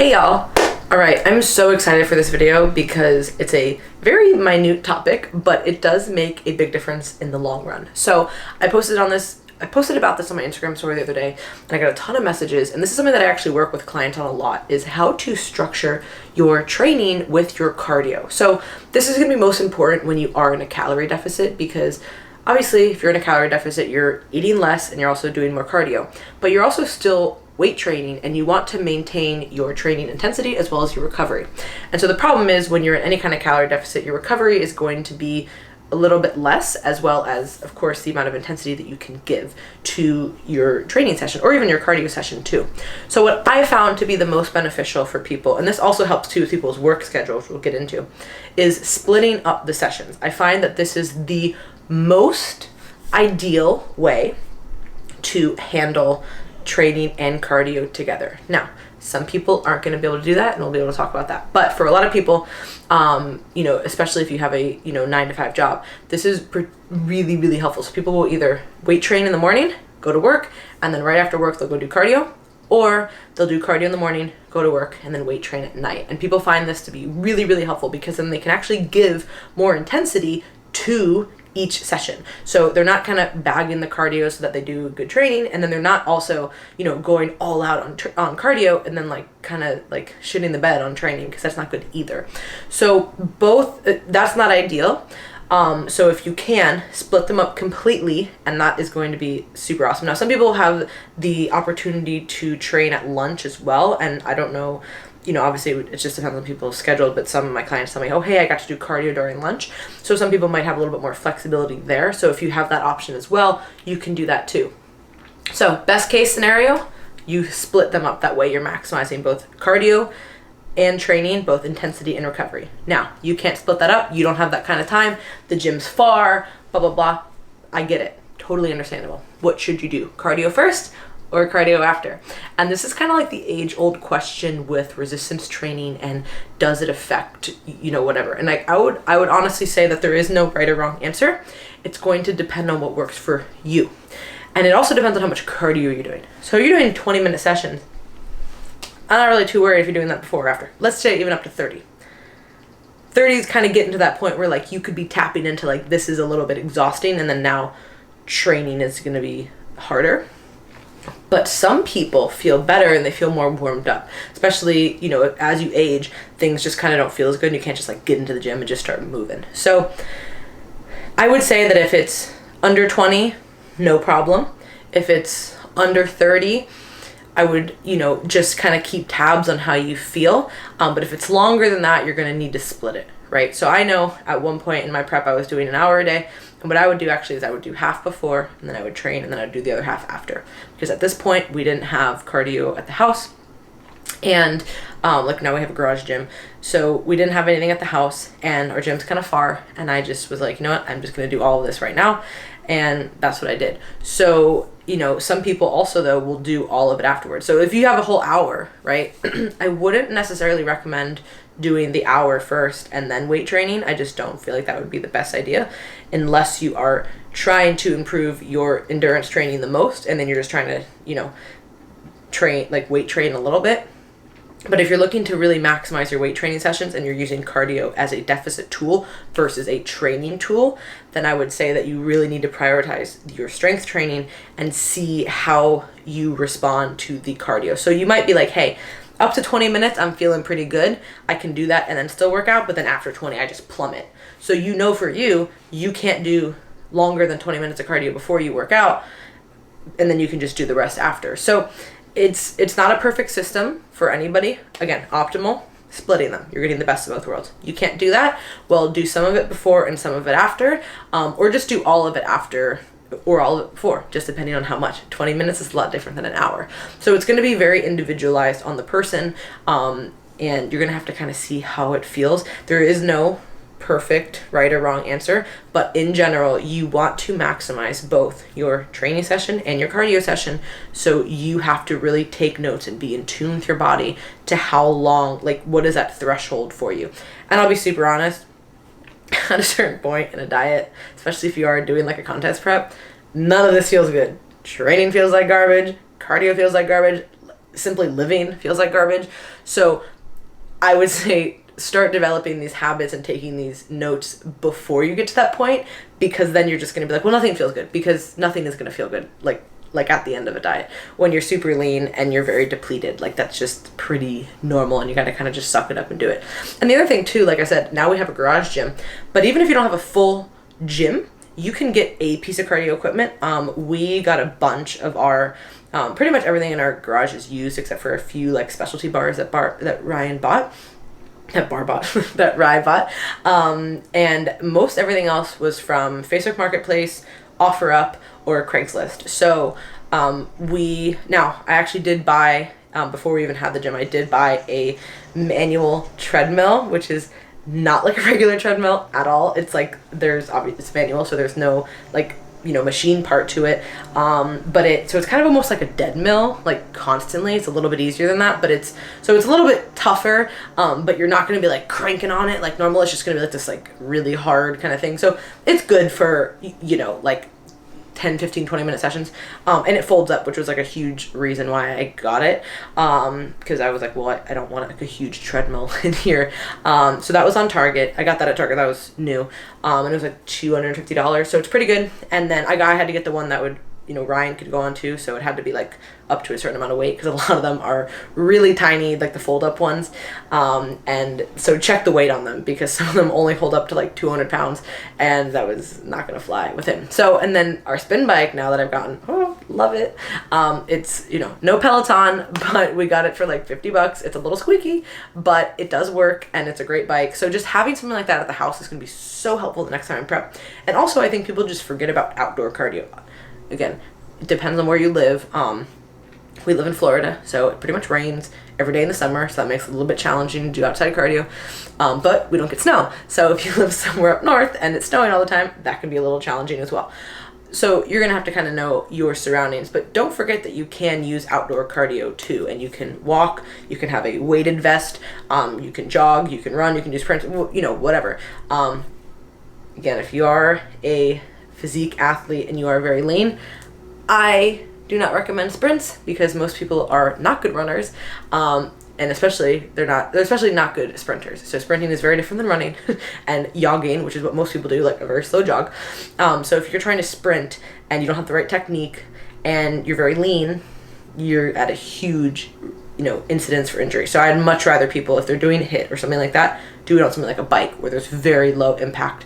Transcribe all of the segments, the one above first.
Hey y'all. All right, I'm so excited for this video because it's a very minute topic, but it does make a big difference in the long run. So I posted about this on my Instagram story the other day, and I got a ton of messages, and this is something that I actually work with clients on a lot, is how to structure your training with your cardio. So this is gonna be most important when you are in a calorie deficit, because obviously if you're in a calorie deficit, you're eating less and you're also doing more cardio, but you're also still weight training, and you want to maintain your training intensity as well as your recovery. And so the problem is when you're in any kind of calorie deficit, your recovery is going to be a little bit less, as well as, of course, the amount of intensity that you can give to your training session or even your cardio session too. So what I found to be the most beneficial for people, and this also helps too with people's work schedule, which we'll get into, is splitting up the sessions. I find that this is the most ideal way to handle training and cardio together. Now, some people aren't going to be able to do that, and we'll be able to talk about that. But for a lot of people, especially if you have a 9-to-5 job, this is really, really helpful. So people will either weight train in the morning, go to work, and then right after work they'll go do cardio, or they'll do cardio in the morning, go to work, and then weight train at night. And people find this to be really, really helpful because then they can actually give more intensity to each session. So they're not kind of bagging the cardio so that they do good training, and then they're not also, going all out on cardio and then kind of shitting the bed on training, because that's not good either. So both, that's not ideal. So if you can split them up completely, and that is going to be super awesome. Now, some people have the opportunity to train at lunch as well, and I don't know, obviously it just depends on people's schedule, but some of my clients tell me, oh, hey, I got to do cardio during lunch. So some people might have a little bit more flexibility there. So if you have that option as well, you can do that too. So best case scenario, you split them up. That way you're maximizing both cardio and training, both intensity and recovery. Now, you can't split that up. You don't have that kind of time. The gym's far, blah, blah, blah. I get it. Totally understandable. What should you do? Cardio first or cardio after? And this is kind of like the age-old question with resistance training, and does it affect, whatever. And I would honestly say that there is no right or wrong answer. It's going to depend on what works for you. And it also depends on how much cardio you're doing. So you're doing 20-minute sessions, I'm not really too worried if you're doing that before or after. Let's say even up to 30. 30 is kind of getting to that point where you could be tapping into this is a little bit exhausting, and then now training is going to be harder. But some people feel better and they feel more warmed up, especially, as you age, things just kind of don't feel as good, and you can't just get into the gym and just start moving. So I would say that if it's under 20, no problem. If it's under 30, I would, just kind of keep tabs on how you feel. But if it's longer than that, you're going to need to split it, right? So I know at one point in my prep, I was doing an hour a day. And what I would do actually is I would do half before, and then I would train, and then I'd do the other half after. Because at this point, we didn't have cardio at the house. And now we have a garage gym. So we didn't have anything at the house, and our gym's kind of far. And I just was like, you know what? I'm just going to do all of this right now. And that's what I did. So, some people also, though, will do all of it afterwards. So if you have a whole hour, right, I wouldn't necessarily recommend doing the hour first and then weight training. I just don't feel like that would be the best idea, unless you are trying to improve your endurance training the most, and then you're just trying to, train, weight train a little bit. But if you're looking to really maximize your weight training sessions and you're using cardio as a deficit tool versus a training tool, then I would say that you really need to prioritize your strength training and see how you respond to the cardio. So you might be like, hey, up to 20 minutes, I'm feeling pretty good. I can do that and then still work out, but then after 20, I just plummet. So for you can't do longer than 20 minutes of cardio before you work out, and then you can just do the rest after. So it's not a perfect system for anybody. Again, optimal, splitting them. You're getting the best of both worlds. You can't do that. Well, do some of it before and some of it after, or just do all of it after or all of it before, just depending on how much. 20 minutes is a lot different than an hour. So it's going to be very individualized on the person, and you're going to have to kind of see how it feels. There is no perfect right or wrong answer, but in general, you want to maximize both your training session and your cardio session. So you have to really take notes and be in tune with your body to how long, what is that threshold for you. And I'll be super honest, at a certain point in a diet, especially if you are doing a contest prep, none of this feels good. Training feels like garbage, cardio feels like garbage. simply living feels like garbage. So I would say start developing these habits and taking these notes before you get to that point, because then you're just going to be like, well, nothing feels good, because nothing is going to feel good like at the end of a diet when you're super lean and you're very depleted. Like, that's just pretty normal, and you gotta kind of just suck it up and do it. And the other thing too, like I said, now we have a garage gym, but even if you don't have a full gym, you can get a piece of cardio equipment. We got a bunch of our pretty much everything in our garage is used except for a few like specialty bars that Ryan bought. That Rye bought. And most everything else was from Facebook Marketplace, OfferUp, or Craigslist. So I actually did buy, before we even had the gym, I did buy a manual treadmill, which is not like a regular treadmill at all. It's like, it's manual, so there's no like, machine part to it. So it's kind of almost like a dead mill, like constantly. It's a little bit easier than that, but it's a little bit tougher, but you're not going to be like cranking on it like normal. It's just going to be like this like really hard kind of thing. So it's good for, like 10, 15, 20-minute sessions. And it folds up, which was like a huge reason why I got it. Because I was like, well, I don't want like a huge treadmill in here. So that was on Target. I got that at Target. That was new. And it was like $250. So it's pretty good. And then I had to get the one that would, Ryan could go on too. So it had to be like up to a certain amount of weight, because a lot of them are really tiny, like the fold up ones. And so check the weight on them, because some of them only hold up to like 200 pounds, and that was not going to fly with him. So, and then our spin bike now that I've gotten, love it. It's, no Peloton, but we got it for like $50. It's a little squeaky, but it does work, and it's a great bike. So just having something like that at the house is going to be so helpful the next time I prep. And also, I think people just forget about outdoor cardio. Again, it depends on where you live. We live in Florida, so it pretty much rains every day in the summer, so that makes it a little bit challenging to do outside cardio. But we don't get snow. So if you live somewhere up north and it's snowing all the time, that can be a little challenging as well. So you're going to have to kind of know your surroundings, but don't forget that you can use outdoor cardio too, and you can walk, you can have a weighted vest, you can jog, you can run, you can do sprints, whatever. Again, if you are a physique athlete and you are very lean, I do not recommend sprints, because most people are not good runners, and they're especially not good sprinters. So sprinting is very different than running, and jogging, which is what most people do, like a very slow jog. So if you're trying to sprint and you don't have the right technique and you're very lean, you're at a huge, incidence for injury. So I'd much rather people, if they're doing a HIIT or something like that, do it on something like a bike where there's very low impact,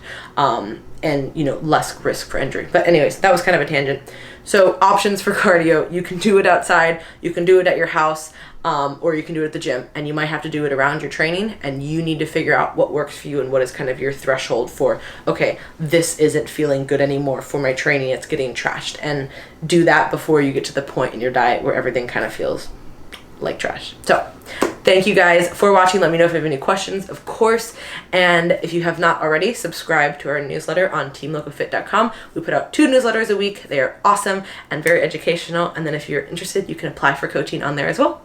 and less risk for injury. But anyways, that was kind of a tangent. So options for cardio: you can do it outside, you can do it at your house, or you can do it at the gym, and you might have to do it around your training, and you need to figure out what works for you and what is kind of your threshold for, okay, this isn't feeling good anymore for my training, it's getting trashed. And do that before you get to the point in your diet where everything kind of feels like trash. So thank you guys for watching. Let me know if you have any questions, of course. And if you have not already, subscribe to our newsletter on teamlocofit.com. We put out 2 newsletters a week. They are awesome and very educational. And then if you're interested, you can apply for coaching on there as well.